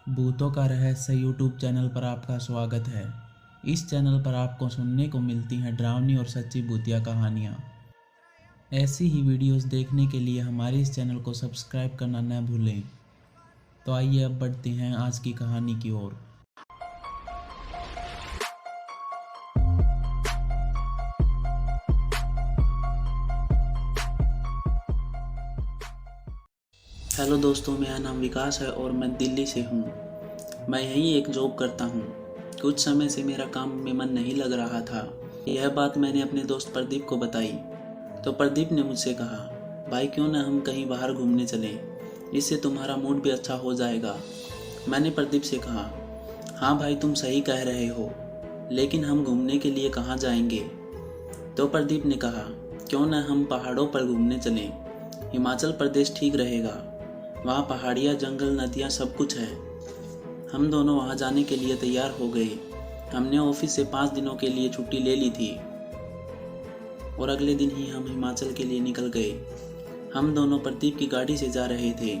भूतों का रहस्य यूट्यूब चैनल पर आपका स्वागत है। इस चैनल पर आपको सुनने को मिलती हैं डरावनी और सच्ची भूतिया कहानियाँ। ऐसी ही वीडियोस देखने के लिए हमारे इस चैनल को सब्सक्राइब करना न भूलें। तो आइए अब बढ़ते हैं आज की कहानी की ओर। हेलो दोस्तों, मेरा नाम विकास है और मैं दिल्ली से हूँ। मैं यहीं एक जॉब करता हूँ। कुछ समय से मेरा काम में मन नहीं लग रहा था। यह बात मैंने अपने दोस्त प्रदीप को बताई तो प्रदीप ने मुझसे कहा, भाई क्यों ना हम कहीं बाहर घूमने चलें, इससे तुम्हारा मूड भी अच्छा हो जाएगा। मैंने प्रदीप से कहा, हाँ भाई तुम सही कह रहे हो, लेकिन हम घूमने के लिए कहाँ जाएंगे। तो प्रदीप ने कहा, क्यों ना हम पहाड़ों पर घूमने चलें, हिमाचल प्रदेश ठीक रहेगा। वहाँ पहाड़ियाँ, जंगल, नदियाँ सब कुछ है। हम दोनों वहाँ जाने के लिए तैयार हो गए। हमने ऑफिस से 5 दिनों के लिए छुट्टी ले ली थी और अगले दिन ही हम हिमाचल के लिए निकल गए। हम दोनों प्रदीप की गाड़ी से जा रहे थे।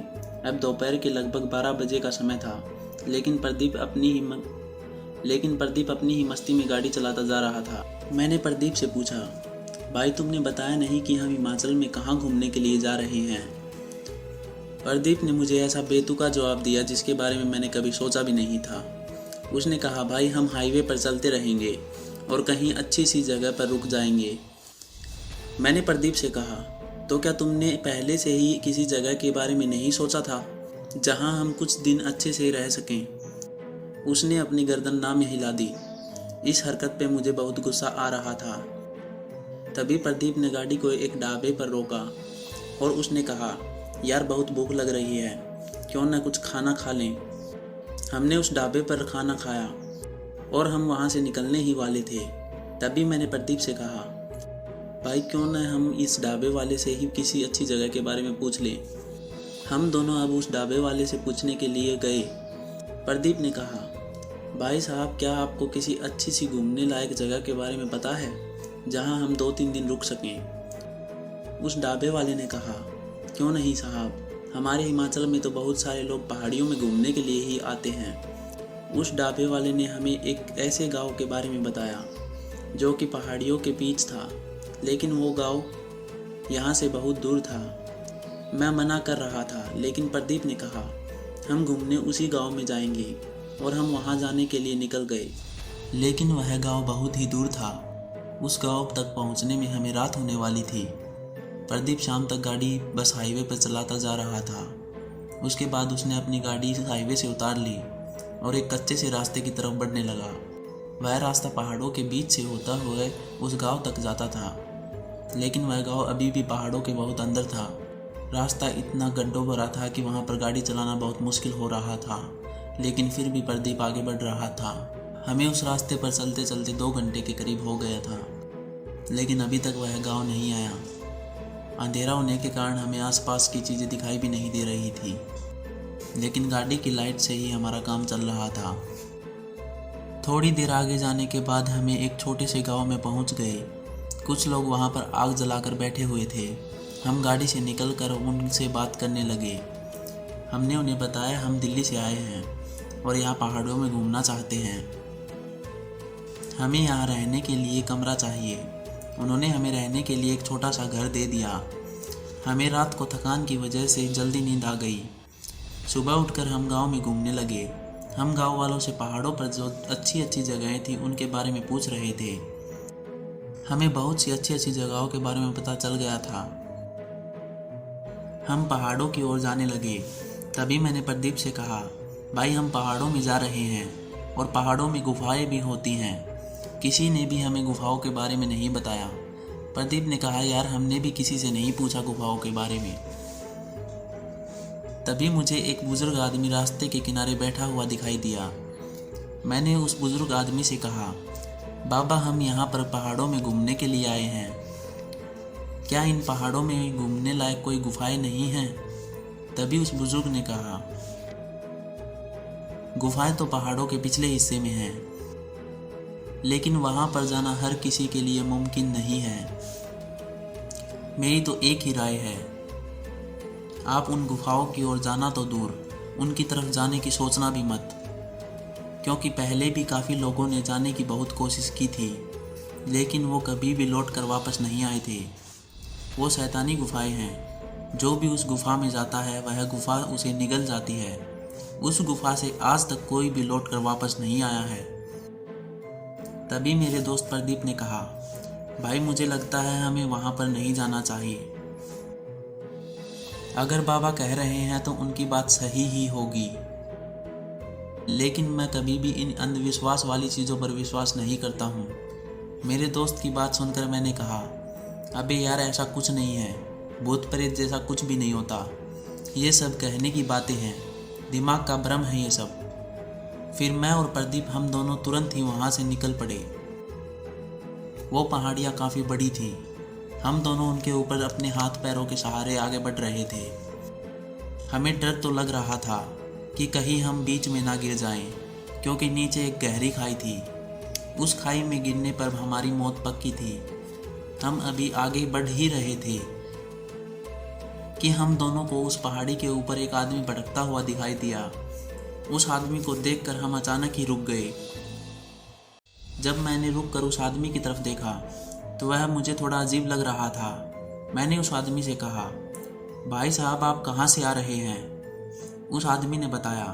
अब दोपहर के लगभग 12 बजे का समय था, लेकिन प्रदीप अपनी ही मस्ती में गाड़ी चलाता जा रहा था। मैंने प्रदीप से पूछा, भाई तुमने बताया नहीं कि हम हिमाचल में कहाँ घूमने के लिए जा रहे हैं। प्रदीप ने मुझे ऐसा बेतुका जवाब दिया जिसके बारे में मैंने कभी सोचा भी नहीं था। उसने कहा, भाई हम हाईवे पर चलते रहेंगे और कहीं अच्छी सी जगह पर रुक जाएंगे। मैंने प्रदीप से कहा, तो क्या तुमने पहले से ही किसी जगह के बारे में नहीं सोचा था जहां हम कुछ दिन अच्छे से रह सकें। उसने अपनी गर्दन ना में हिला दी। इस हरकत पे मुझे बहुत गुस्सा आ रहा था। तभी प्रदीप ने गाड़ी को एक ढाबे पर रोका और उसने कहा, यार बहुत भूख लग रही है, क्यों ना कुछ खाना खा लें। हमने उस ढाबे पर खाना खाया और हम वहाँ से निकलने ही वाले थे। तभी मैंने प्रदीप से कहा, भाई क्यों ना हम इस ढाबे वाले से ही किसी अच्छी जगह के बारे में पूछ लें। हम दोनों अब उस ढाबे वाले से पूछने के लिए गए। प्रदीप ने कहा, भाई साहब क्या आपको किसी अच्छी सी घूमने लायक जगह के बारे में पता है जहाँ हम 2-3 दिन रुक सकें। उस ढाबे वाले ने कहा, क्यों नहीं साहब, हमारे हिमाचल में तो बहुत सारे लोग पहाड़ियों में घूमने के लिए ही आते हैं। उस ढाबे वाले ने हमें एक ऐसे गांव के बारे में बताया जो कि पहाड़ियों के बीच था, लेकिन वो गांव यहाँ से बहुत दूर था। मैं मना कर रहा था, लेकिन प्रदीप ने कहा, हम घूमने उसी गांव में जाएंगे और हम वहाँ जाने के लिए निकल गए। लेकिन वह गांव बहुत ही दूर था। उस गांव तक पहुँचने में हमें रात होने वाली थी। प्रदीप शाम तक गाड़ी बस हाईवे पर चलाता जा रहा था। उसके बाद उसने अपनी गाड़ी हाईवे से उतार ली और एक कच्चे से रास्ते की तरफ बढ़ने लगा। वह रास्ता पहाड़ों के बीच से होता हुआ उस गांव तक जाता था, लेकिन वह गांव अभी भी पहाड़ों के बहुत अंदर था। रास्ता इतना गड्ढों भरा था कि वहां पर गाड़ी चलाना बहुत मुश्किल हो रहा था, लेकिन फिर भी प्रदीप आगे बढ़ रहा था। हमें उस रास्ते पर चलते चलते 2 घंटे के करीब हो गया था, लेकिन अभी तक वह गाँव नहीं आया। अंधेरा होने के कारण हमें आसपास की चीज़ें दिखाई भी नहीं दे रही थी, लेकिन गाड़ी की लाइट से ही हमारा काम चल रहा था। थोड़ी देर आगे जाने के बाद हमें एक छोटे से गांव में पहुंच गए। कुछ लोग वहां पर आग जलाकर बैठे हुए थे। हम गाड़ी से निकलकर उनसे बात करने लगे। हमने उन्हें बताया हम दिल्ली से आए हैं और यहाँ पहाड़ों में घूमना चाहते हैं। हमें यहाँ रहने के लिए कमरा चाहिए। उन्होंने हमें रहने के लिए एक छोटा सा घर दे दिया। हमें रात को थकान की वजह से जल्दी नींद आ गई। सुबह उठकर हम गांव में घूमने लगे। हम गांव वालों से पहाड़ों पर जो अच्छी अच्छी जगहें थी उनके बारे में पूछ रहे थे। हमें बहुत सी अच्छी अच्छी जगहों के बारे में पता चल गया था। हम पहाड़ों की ओर जाने लगे। तभी मैंने प्रदीप से कहा, भाई हम पहाड़ों में जा रहे हैं और पहाड़ों में गुफाएं भी होती हैं। किसी ने भी हमें गुफाओं के बारे में नहीं बताया। प्रदीप ने कहा, यार हमने भी किसी से नहीं पूछा गुफाओं के बारे में। तभी मुझे एक बुजुर्ग आदमी रास्ते के किनारे बैठा हुआ दिखाई दिया। मैंने उस बुजुर्ग आदमी से कहा, बाबा हम यहाँ पर पहाड़ों में घूमने के लिए आए हैं, क्या इन पहाड़ों में घूमने लायक कोई गुफाएं नहीं हैं। तभी उस बुजुर्ग ने कहा, गुफाएं तो पहाड़ों के पिछले हिस्से में हैं, लेकिन वहां पर जाना हर किसी के लिए मुमकिन नहीं है। मेरी तो एक ही राय है, आप उन गुफाओं की ओर जाना तो दूर, उनकी तरफ जाने की सोचना भी मत, क्योंकि पहले भी काफ़ी लोगों ने जाने की बहुत कोशिश की थी, लेकिन वो कभी भी लौट कर वापस नहीं आए थे। वो शैतानी गुफाएं हैं, जो भी उस गुफा में जाता है वह गुफा उसे निगल जाती है। उस गुफा से आज तक कोई भी लौट कर वापस नहीं आया है। तभी मेरे दोस्त प्रदीप ने कहा, भाई मुझे लगता है हमें वहाँ पर नहीं जाना चाहिए। अगर बाबा कह रहे हैं तो उनकी बात सही ही होगी, लेकिन मैं कभी भी इन अंधविश्वास वाली चीज़ों पर विश्वास नहीं करता हूँ। मेरे दोस्त की बात सुनकर मैंने कहा, अबे यार ऐसा कुछ नहीं है, भूत प्रेत जैसा कुछ भी नहीं होता, ये सब कहने की बातें हैं, दिमाग का भ्रम है ये सब। फिर मैं और प्रदीप हम दोनों तुरंत ही वहाँ से निकल पड़े। वो पहाड़ियाँ काफ़ी बड़ी थी। हम दोनों उनके ऊपर अपने हाथ पैरों के सहारे आगे बढ़ रहे थे। हमें डर तो लग रहा था कि कहीं हम बीच में ना गिर जाएं, क्योंकि नीचे एक गहरी खाई थी। उस खाई में गिरने पर हमारी मौत पक्की थी। हम अभी आगे बढ़ ही रहे थे कि हम दोनों को उस पहाड़ी के ऊपर एक आदमी भटकता हुआ दिखाई दिया। उस आदमी को देखकर हम अचानक ही रुक गए। जब मैंने रुक कर उस आदमी की तरफ देखा तो वह मुझे थोड़ा अजीब लग रहा था। मैंने उस आदमी से कहा, भाई साहब आप कहाँ से आ रहे हैं? उस आदमी ने बताया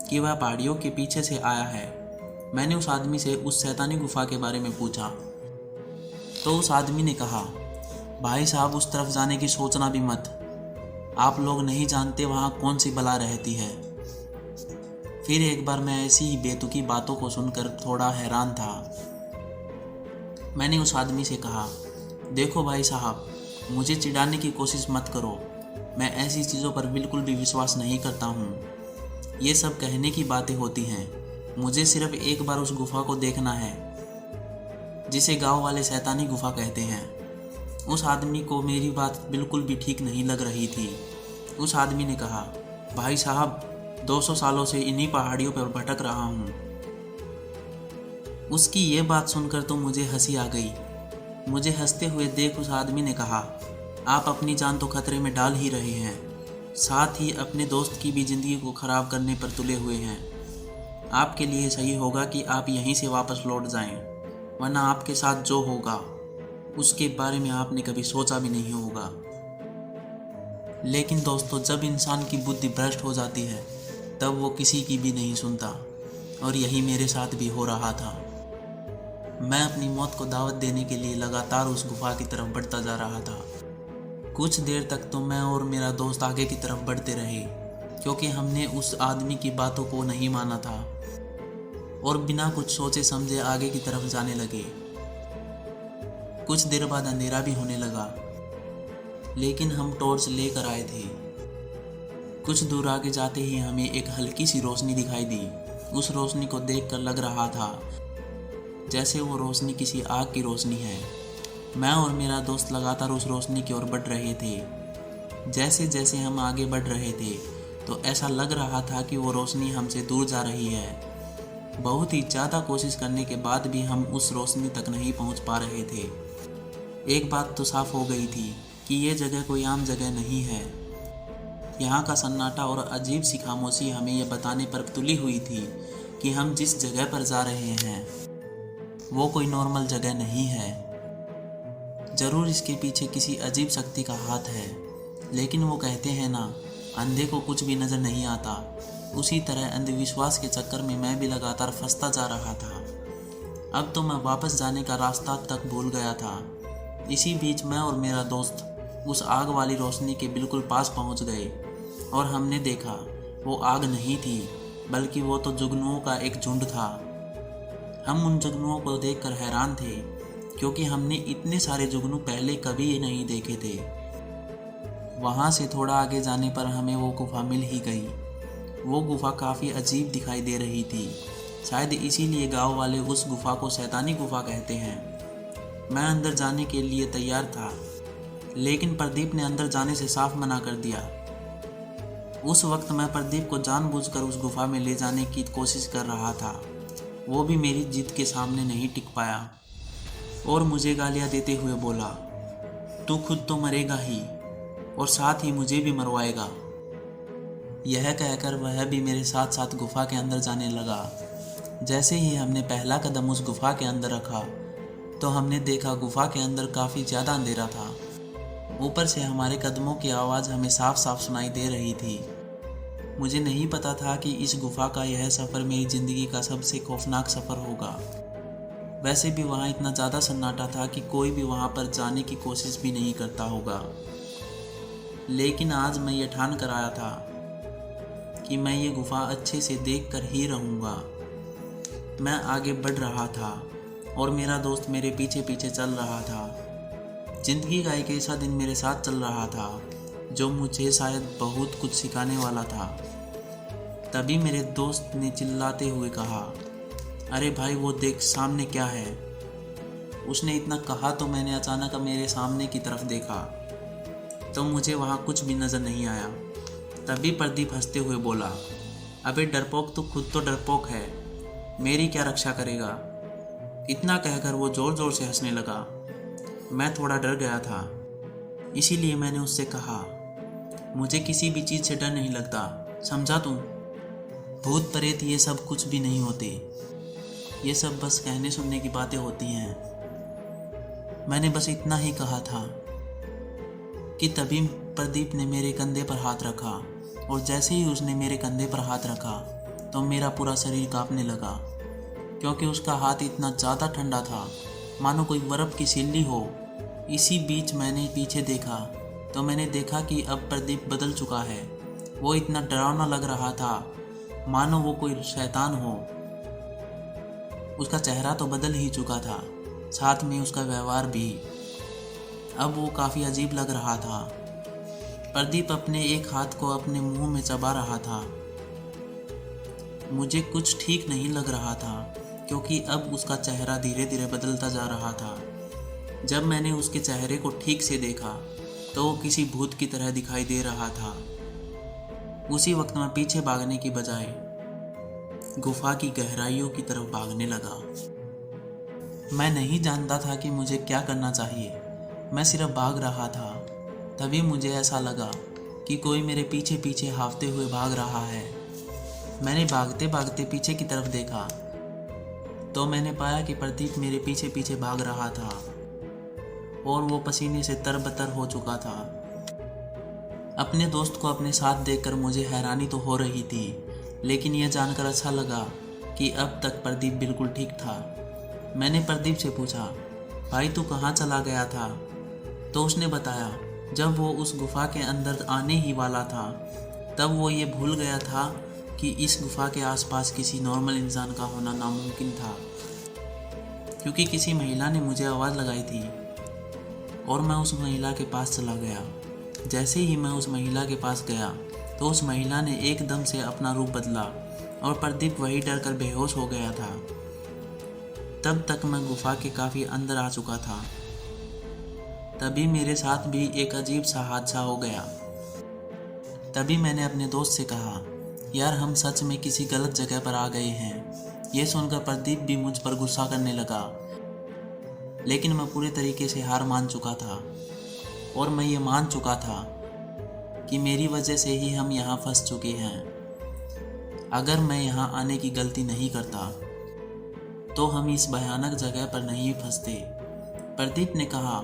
कि वह पहाड़ियों के पीछे से आया है। मैंने उस आदमी से उस शैतानी गुफा के बारे में पूछा तो उस आदमी ने कहा, भाई साहब उस तरफ जाने की सोचना भी मत, आप लोग नहीं जानते वहाँ कौन सी बला रहती है। फिर एक बार मैं ऐसी ही बेतुकी बातों को सुनकर थोड़ा हैरान था। मैंने उस आदमी से कहा, देखो भाई साहब, मुझे चिढ़ाने की कोशिश मत करो, मैं ऐसी चीज़ों पर बिल्कुल भी विश्वास नहीं करता हूँ। ये सब कहने की बातें होती हैं, मुझे सिर्फ एक बार उस गुफा को देखना है, जिसे गांव वाले शैतानी गुफा कहते हैं। उस आदमी को मेरी बात बिल्कुल भी ठीक नहीं लग रही थी। उस आदमी ने कहा, भाई साहब 200 सालों से इन्हीं पहाड़ियों पर भटक रहा हूँ। उसकी ये बात सुनकर तो मुझे हंसी आ गई। मुझे हंसते हुए देख उस आदमी ने कहा, आप अपनी जान तो खतरे में डाल ही रहे हैं, साथ ही अपने दोस्त की भी ज़िंदगी को ख़राब करने पर तुले हुए हैं। आपके लिए सही होगा कि आप यहीं से वापस लौट जाएं, वरना आपके साथ जो होगा उसके बारे में आपने कभी सोचा भी नहीं होगा। लेकिन दोस्तों, जब इंसान की बुद्धि भ्रष्ट हो जाती है तब वो किसी की भी नहीं सुनता, और यही मेरे साथ भी हो रहा था। मैं अपनी मौत को दावत देने के लिए लगातार उस गुफा की तरफ बढ़ता जा रहा था। कुछ देर तक तो मैं और मेरा दोस्त आगे की तरफ बढ़ते रहे, क्योंकि हमने उस आदमी की बातों को नहीं माना था और बिना कुछ सोचे समझे आगे की तरफ जाने लगे। कुछ देर बाद अंधेरा भी होने लगा, लेकिन हम टॉर्च लेकर आए थे। कुछ दूर आगे जाते ही हमें एक हल्की सी रोशनी दिखाई दी। उस रोशनी को देखकर लग रहा था जैसे वो रोशनी किसी आग की रोशनी है। मैं और मेरा दोस्त लगातार उस रोशनी की ओर बढ़ रहे थे। जैसे जैसे हम आगे बढ़ रहे थे तो ऐसा लग रहा था कि वो रोशनी हमसे दूर जा रही है। बहुत ही ज़्यादा कोशिश करने के बाद भी हम उस रोशनी तक नहीं पहुंच पा रहे थे। एक बात तो साफ हो गई थी कि ये जगह कोई आम जगह नहीं है। यहाँ का सन्नाटा और अजीब सी खामोशी हमें यह बताने पर तुली हुई थी कि हम जिस जगह पर जा रहे हैं वो कोई नॉर्मल जगह नहीं है। ज़रूर इसके पीछे किसी अजीब शक्ति का हाथ है, लेकिन वो कहते हैं ना, अंधे को कुछ भी नज़र नहीं आता। उसी तरह अंधविश्वास के चक्कर में मैं भी लगातार फंसता जा रहा था। अब तो मैं वापस जाने का रास्ता तक भूल गया था। इसी बीच मैं और मेरा दोस्त उस आग वाली रोशनी के बिल्कुल पास पहुंच गए और हमने देखा वो आग नहीं थी, बल्कि वो तो जुगनुओं का एक झुंड था। हम उन जुगनुओं को देखकर हैरान थे, क्योंकि हमने इतने सारे जुगनू पहले कभी नहीं देखे थे। वहाँ से थोड़ा आगे जाने पर हमें वो गुफा मिल ही गई। वो गुफा काफ़ी अजीब दिखाई दे रही थी। शायद इसीलिए गांव वाले उस गुफा को शैतानी गुफा कहते हैं। मैं अंदर जाने के लिए तैयार था, लेकिन प्रदीप ने अंदर जाने से साफ मना कर दिया। उस वक्त मैं प्रदीप को जानबूझकर उस गुफा में ले जाने की कोशिश कर रहा था। वो भी मेरी जिद के सामने नहीं टिक पाया और मुझे गालियाँ देते हुए बोला, तू खुद तो मरेगा ही और साथ ही मुझे भी मरवाएगा। यह कहकर वह भी मेरे साथ साथ गुफा के अंदर जाने लगा। जैसे ही हमने पहला कदम उस गुफा के अंदर रखा तो हमने देखा गुफा के अंदर काफ़ी ज़्यादा अंधेरा था। ऊपर से हमारे कदमों की आवाज़ हमें साफ साफ सुनाई दे रही थी। मुझे नहीं पता था कि इस गुफा का यह सफ़र मेरी ज़िंदगी का सबसे खौफनाक सफ़र होगा। वैसे भी वहाँ इतना ज़्यादा सन्नाटा था कि कोई भी वहाँ पर जाने की कोशिश भी नहीं करता होगा। लेकिन आज मैं ये ठान कर आया था कि मैं ये गुफा अच्छे से देख कर ही रहूँगा। मैं आगे बढ़ रहा था और मेरा दोस्त मेरे पीछे पीछे चल रहा था। ज़िंदगी का एक ऐसा दिन मेरे साथ चल रहा था जो मुझे शायद बहुत कुछ सिखाने वाला था। तभी मेरे दोस्त ने चिल्लाते हुए कहा, अरे भाई वो देख सामने क्या है। उसने इतना कहा तो मैंने अचानक मेरे सामने की तरफ देखा तो मुझे वहाँ कुछ भी नज़र नहीं आया। तभी प्रदीप हंसते हुए बोला, अबे डरपोक तू खुद तो डरपोक है, मेरी क्या रक्षा करेगा। इतना कहकर वो ज़ोर ज़ोर से हंसने लगा। मैं थोड़ा डर गया था, इसीलिए मैंने उससे कहा, मुझे किसी भी चीज़ से डर नहीं लगता, समझा तू। भूत प्रेत ये सब कुछ भी नहीं होते, ये सब बस कहने सुनने की बातें होती हैं। मैंने बस इतना ही कहा था कि तभी प्रदीप ने मेरे कंधे पर हाथ रखा और जैसे ही उसने मेरे कंधे पर हाथ रखा तो मेरा पूरा शरीर कांपने लगा, क्योंकि उसका हाथ इतना ज़्यादा ठंडा था मानो कोई बर्फ़ की सिल्ली हो। इसी बीच मैंने पीछे देखा तो मैंने देखा कि अब प्रदीप बदल चुका है। वो इतना डरावना लग रहा था मानो वो कोई शैतान हो। उसका चेहरा तो बदल ही चुका था, साथ में उसका व्यवहार भी। अब वो काफ़ी अजीब लग रहा था। प्रदीप अपने एक हाथ को अपने मुंह में चबा रहा था। मुझे कुछ ठीक नहीं लग रहा था क्योंकि अब उसका चेहरा धीरे धीरे बदलता जा रहा था। जब मैंने उसके चेहरे को ठीक से देखा तो वो किसी भूत की तरह दिखाई दे रहा था। उसी वक्त मैं पीछे भागने की बजाय गुफा की गहराइयों की तरफ भागने लगा। मैं नहीं जानता था कि मुझे क्या करना चाहिए, मैं सिर्फ भाग रहा था। तभी मुझे ऐसा लगा कि कोई मेरे पीछे पीछे हाँफते हुए भाग रहा है। मैंने भागते भागते पीछे की तरफ देखा तो मैंने पाया कि प्रदीप मेरे पीछे पीछे भाग रहा था और वो पसीने से तरबतर हो चुका था। अपने दोस्त को अपने साथ देखकर मुझे हैरानी तो हो रही थी, लेकिन यह जानकर अच्छा लगा कि अब तक प्रदीप बिल्कुल ठीक था। मैंने प्रदीप से पूछा, भाई तू कहाँ चला गया था? तो उसने बताया, जब वो उस गुफा के अंदर आने ही वाला था तब वो ये भूल गया था कि इस गुफा के आसपास किसी नॉर्मल इंसान का होना नामुमकिन था, क्योंकि किसी महिला ने मुझे आवाज़ लगाई थी और मैं उस महिला के पास चला गया। जैसे ही मैं उस महिला के पास गया तो उस महिला ने एकदम से अपना रूप बदला और प्रदीप वही डर कर बेहोश हो गया था। तब तक मैं गुफा के काफ़ी अंदर आ चुका था। तभी मेरे साथ भी एक अजीब सा हादसा हो गया। तभी मैंने अपने दोस्त से कहा, यार हम सच में किसी गलत जगह पर आ गए हैं। ये सुनकर प्रदीप भी मुझ पर गुस्सा करने लगा, लेकिन मैं पूरे तरीके से हार मान चुका था और मैं ये मान चुका था कि मेरी वजह से ही हम यहाँ फंस चुके हैं। अगर मैं यहाँ आने की गलती नहीं करता तो हम इस भयानक जगह पर नहीं फंसते। प्रदीप ने कहा,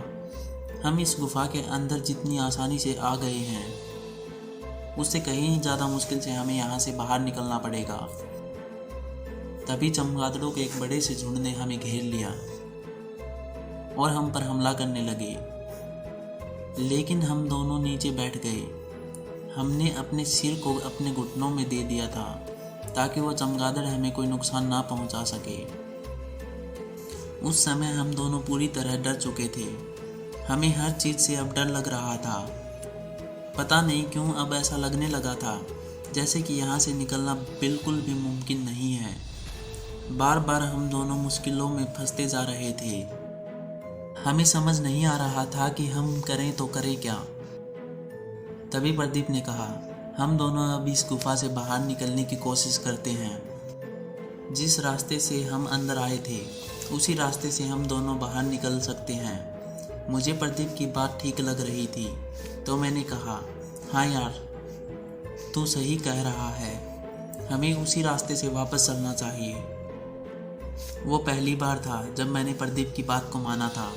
हम इस गुफा के अंदर जितनी आसानी से आ गए हैं उससे कहीं ज़्यादा मुश्किल से हमें यहाँ से बाहर निकलना पड़ेगा। तभी चमगादड़ों के एक बड़े से झुंड ने हमें घेर लिया और हम पर हमला करने लगे, लेकिन हम दोनों नीचे बैठ गए। हमने अपने सिर को अपने घुटनों में दे दिया था ताकि वो चमगादड़ हमें कोई नुकसान ना पहुंचा सके। उस समय हम दोनों पूरी तरह डर चुके थे। हमें हर चीज़ से अब डर लग रहा था। पता नहीं क्यों अब ऐसा लगने लगा था जैसे कि यहाँ से निकलना बिल्कुल भी मुमकिन नहीं है। बार बार हम दोनों मुश्किलों में फंसते जा रहे थे। हमें समझ नहीं आ रहा था कि हम करें तो करें क्या। तभी प्रदीप ने कहा, हम दोनों अब इस गुफा से बाहर निकलने की कोशिश करते हैं। जिस रास्ते से हम अंदर आए थे उसी रास्ते से हम दोनों बाहर निकल सकते हैं। मुझे प्रदीप की बात ठीक लग रही थी तो मैंने कहा, हाँ यार तू सही कह रहा है, हमें उसी रास्ते से वापस चलना चाहिए। वो पहली बार था जब मैंने प्रदीप की बात को माना था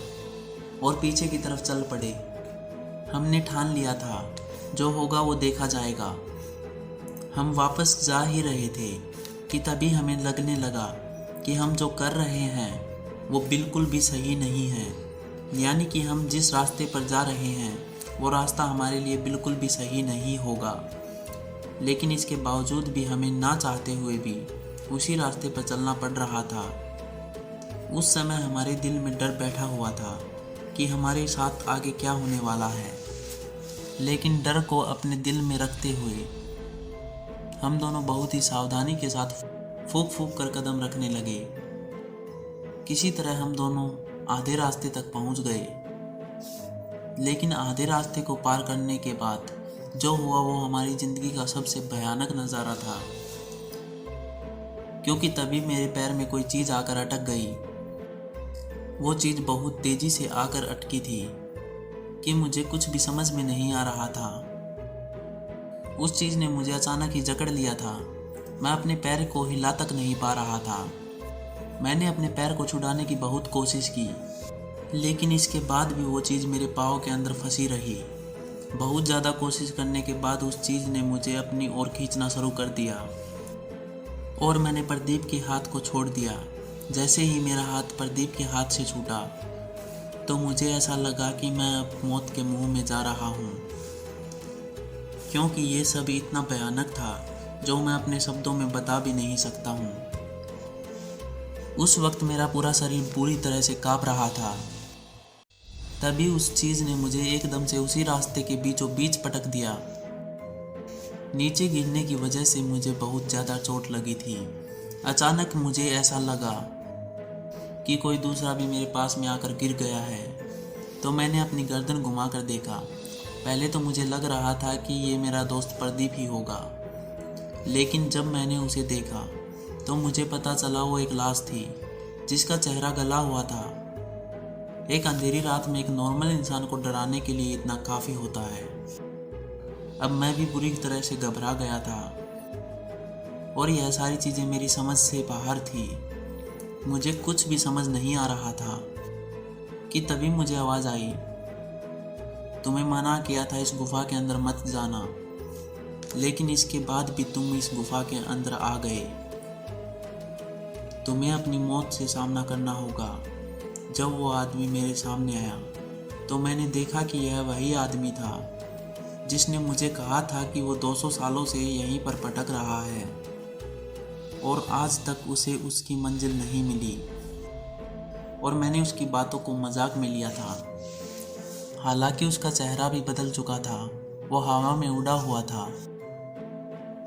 और पीछे की तरफ चल पड़े। हमने ठान लिया था, जो होगा वो देखा जाएगा। हम वापस जा ही रहे थे कि तभी हमें लगने लगा कि हम जो कर रहे हैं वो बिल्कुल भी सही नहीं है। यानी कि हम जिस रास्ते पर जा रहे हैं वो रास्ता हमारे लिए बिल्कुल भी सही नहीं होगा। लेकिन इसके बावजूद भी हमें ना चाहते हुए भी उसी रास्ते पर चलना पड़ रहा था। उस समय हमारे दिल में डर बैठा हुआ था कि हमारे साथ आगे क्या होने वाला है। लेकिन डर को अपने दिल में रखते हुए हम दोनों बहुत ही सावधानी के साथ फूंक फूंक कर कदम रखने लगे। किसी तरह हम दोनों आधे रास्ते तक पहुंच गए। लेकिन आधे रास्ते को पार करने के बाद जो हुआ वो हमारी ज़िंदगी का सबसे भयानक नज़ारा था, क्योंकि तभी मेरे पैर में कोई चीज़ आकर अटक गई। वो चीज़ बहुत तेज़ी से आकर अटकी थी कि मुझे कुछ भी समझ में नहीं आ रहा था। उस चीज़ ने मुझे अचानक ही जकड़ लिया था। मैं अपने पैर को हिला तक नहीं पा रहा था। मैंने अपने पैर को छुड़ाने की बहुत कोशिश की, लेकिन इसके बाद भी वो चीज़ मेरे पाँव के अंदर फंसी रही। बहुत ज़्यादा कोशिश करने के बाद उस चीज़ ने मुझे अपनी ओर खींचना शुरू कर दिया और मैंने प्रदीप के हाथ को छोड़ दिया। जैसे ही मेरा हाथ प्रदीप के हाथ से छूटा तो मुझे ऐसा लगा कि मैं अब मौत के मुंह में जा रहा हूँ, क्योंकि ये सब इतना भयानक था जो मैं अपने शब्दों में बता भी नहीं सकता हूँ। उस वक्त मेरा पूरा शरीर पूरी तरह से काँप रहा था। तभी उस चीज़ ने मुझे एकदम से उसी रास्ते के बीचों बीच पटक दिया। नीचे गिरने की वजह से मुझे बहुत ज़्यादा चोट लगी थी। अचानक मुझे ऐसा लगा कि कोई दूसरा भी मेरे पास में आकर गिर गया है। तो मैंने अपनी गर्दन घुमाकर देखा। पहले तो मुझे लग रहा था कि ये मेरा दोस्त प्रदीप ही होगा, लेकिन जब मैंने उसे देखा तो मुझे पता चला वो एक लाश थी जिसका चेहरा गला हुआ था। एक अंधेरी रात में एक नॉर्मल इंसान को डराने के लिए इतना काफ़ी होता है। अब मैं भी बुरी तरह से घबरा गया था और यह सारी चीज़ें मेरी समझ से बाहर थी। मुझे कुछ भी समझ नहीं आ रहा था कि तभी मुझे आवाज़ आई, तुम्हें मना किया था इस गुफा के अंदर मत जाना, लेकिन इसके बाद भी तुम इस गुफा के अंदर आ गए। तुम्हें अपनी मौत से सामना करना होगा। जब वो आदमी मेरे सामने आया तो मैंने देखा कि यह वही आदमी था जिसने मुझे कहा था कि वो 200 सालों से यहीं पर भटक रहा है और आज तक उसे उसकी मंजिल नहीं मिली। और मैंने उसकी बातों को मजाक में लिया था। हालांकि उसका चेहरा भी बदल चुका था। वो हवा में उड़ा हुआ था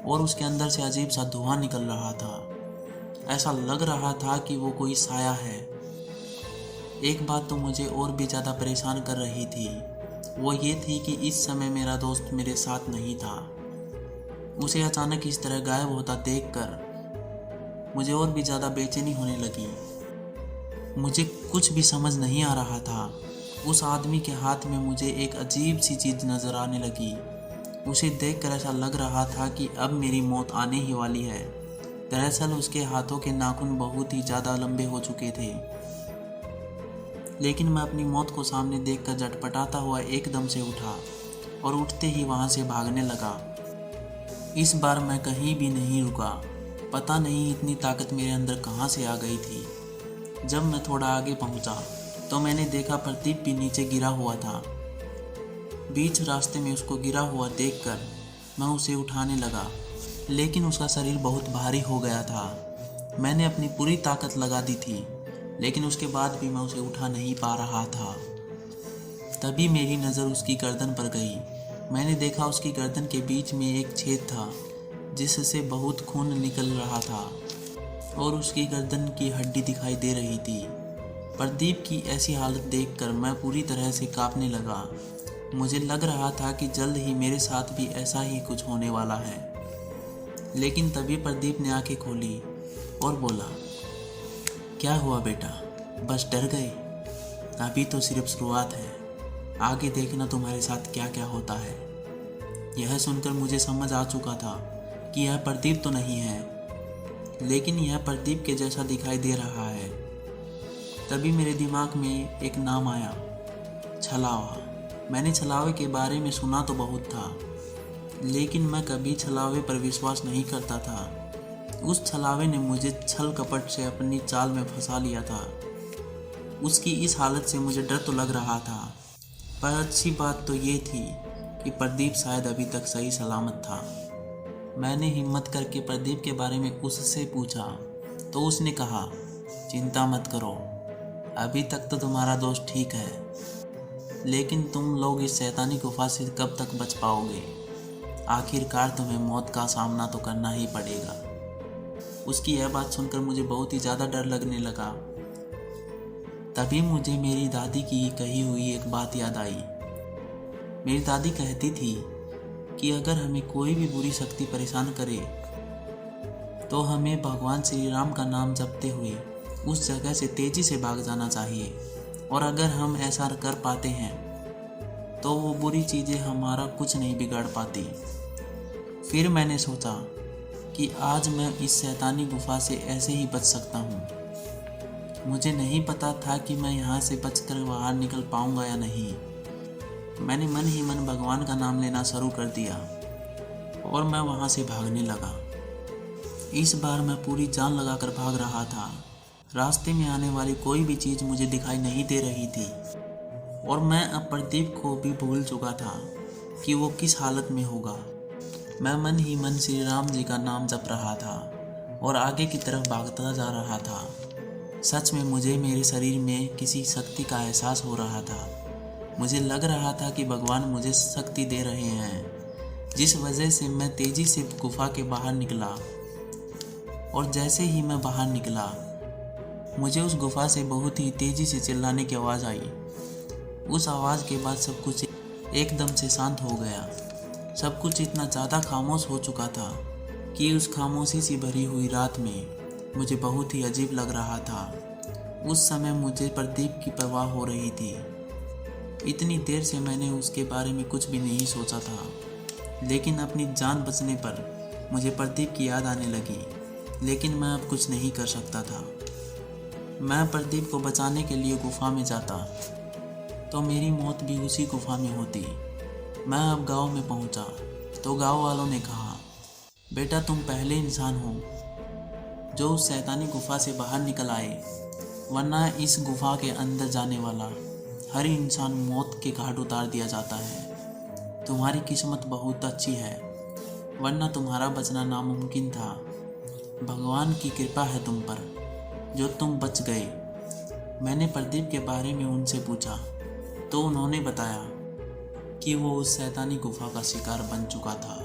और उसके अंदर से अजीब सा धुआं निकल रहा था। ऐसा लग रहा था कि वो कोई साया है। एक बात तो मुझे और भी ज़्यादा परेशान कर रही थी, वो ये थी कि इस समय मेरा दोस्त मेरे साथ नहीं था। उसे अचानक इस तरह गायब होता देखकर मुझे और भी ज़्यादा बेचैनी होने लगी। मुझे कुछ भी समझ नहीं आ रहा था। उस आदमी के हाथ में मुझे एक अजीब सी चीज़ नज़र आने लगी। उसे देखकर ऐसा लग रहा था कि अब मेरी मौत आने ही वाली है। दरअसल उसके हाथों के नाखून बहुत ही ज़्यादा लंबे हो चुके थे। लेकिन मैं अपनी मौत को सामने देखकर झटपटाता हुआ एकदम से उठा और उठते ही वहाँ से भागने लगा। इस बार मैं कहीं भी नहीं रुका। पता नहीं इतनी ताकत मेरे अंदर कहाँ से आ गई थी। जब मैं थोड़ा आगे पहुँचा तो मैंने देखा प्रदीप भी नीचे गिरा हुआ था। बीच रास्ते में उसको गिरा हुआ देखकर मैं उसे उठाने लगा, लेकिन उसका शरीर बहुत भारी हो गया था। मैंने अपनी पूरी ताकत लगा दी थी, लेकिन उसके बाद भी मैं उसे उठा नहीं पा रहा था। तभी मेरी नज़र उसकी गर्दन पर गई। मैंने देखा उसकी गर्दन के बीच में एक छेद था जिससे बहुत खून निकल रहा था और उसकी गर्दन की हड्डी दिखाई दे रही थी। प्रदीप की ऐसी हालत देखकर मैं पूरी तरह से कांपने लगा। मुझे लग रहा था कि जल्द ही मेरे साथ भी ऐसा ही कुछ होने वाला है। लेकिन तभी प्रदीप ने आंखें खोली और बोला, क्या हुआ बेटा, बस डर गए? अभी तो सिर्फ शुरुआत है, आगे देखना तुम्हारे साथ क्या क्या होता है। यह सुनकर मुझे समझ आ चुका था कि यह प्रदीप तो नहीं है, लेकिन यह प्रदीप के जैसा दिखाई दे रहा है। तभी मेरे दिमाग में एक नाम आया, छलावा। मैंने छलावे के बारे में सुना तो बहुत था, लेकिन मैं कभी छलावे पर विश्वास नहीं करता था। उस छलावे ने मुझे छल कपट से अपनी चाल में फंसा लिया था। उसकी इस हालत से मुझे डर तो लग रहा था, पर अच्छी बात तो ये थी कि प्रदीप शायद अभी तक सही सलामत था। मैंने हिम्मत करके प्रदीप के बारे में उससे पूछा तो उसने कहा, चिंता मत करो, अभी तक तो तुम्हारा दोस्त ठीक है, लेकिन तुम लोग इस शैतानी गुफा से कब तक बच पाओगे? आखिरकार तुम्हें मौत का सामना तो करना ही पड़ेगा। उसकी यह बात सुनकर मुझे बहुत ही ज़्यादा डर लगने लगा। तभी मुझे मेरी दादी की कही हुई एक बात याद आई। मेरी दादी कहती थी कि अगर हमें कोई भी बुरी शक्ति परेशान करे तो हमें भगवान श्री राम का नाम जपते हुए उस जगह से तेजी से भाग जाना चाहिए, और अगर हम ऐसा कर पाते हैं तो वो बुरी चीज़ें हमारा कुछ नहीं बिगाड़ पाती। फिर मैंने सोचा कि आज मैं इस शैतानी गुफा से ऐसे ही बच सकता हूँ। मुझे नहीं पता था कि मैं यहाँ से बचकर बाहर निकल पाऊँगा या नहीं। मैंने मन ही मन भगवान का नाम लेना शुरू कर दिया और मैं वहाँ से भागने लगा। इस बार मैं पूरी जान लगाकर भाग रहा था। रास्ते में आने वाली कोई भी चीज़ मुझे दिखाई नहीं दे रही थी, और मैं अब प्रदीप को भी भूल चुका था कि वो किस हालत में होगा। मैं मन ही मन श्री राम जी का नाम जप रहा था और आगे की तरफ भागता जा रहा था। सच में मुझे मेरे शरीर में किसी शक्ति का एहसास हो रहा था। मुझे लग रहा था कि भगवान मुझे शक्ति दे रहे हैं, जिस वजह से मैं तेज़ी से गुफा के बाहर निकला। और जैसे ही मैं बाहर निकला, मुझे उस गुफा से बहुत ही तेज़ी से चिल्लाने की आवाज़ आई। उस आवाज़ के बाद सब कुछ एकदम से शांत हो गया। सब कुछ इतना ज़्यादा खामोश हो चुका था कि उस खामोशी से भरी हुई रात में मुझे बहुत ही अजीब लग रहा था। उस समय मुझे प्रदीप की परवाह हो रही थी। इतनी देर से मैंने उसके बारे में कुछ भी नहीं सोचा था, लेकिन अपनी जान बचने पर मुझे प्रदीप की याद आने लगी। लेकिन मैं अब कुछ नहीं कर सकता था। मैं प्रदीप को बचाने के लिए गुफा में जाता तो मेरी मौत भी उसी गुफा में होती। मैं अब गांव में पहुंचा तो गांव वालों ने कहा, बेटा तुम पहले इंसान हो जो उस शैतानी गुफा से बाहर निकल आए, वरना इस गुफा के अंदर जाने वाला हर इंसान मौत के घाट उतार दिया जाता है। तुम्हारी किस्मत बहुत अच्छी है, वरना तुम्हारा बचना नामुमकिन था। भगवान की कृपा है तुम पर जो तुम बच गए। मैंने प्रदीप के बारे में उनसे पूछा तो उन्होंने बताया कि वो उस शैतानी गुफा का शिकार बन चुका था।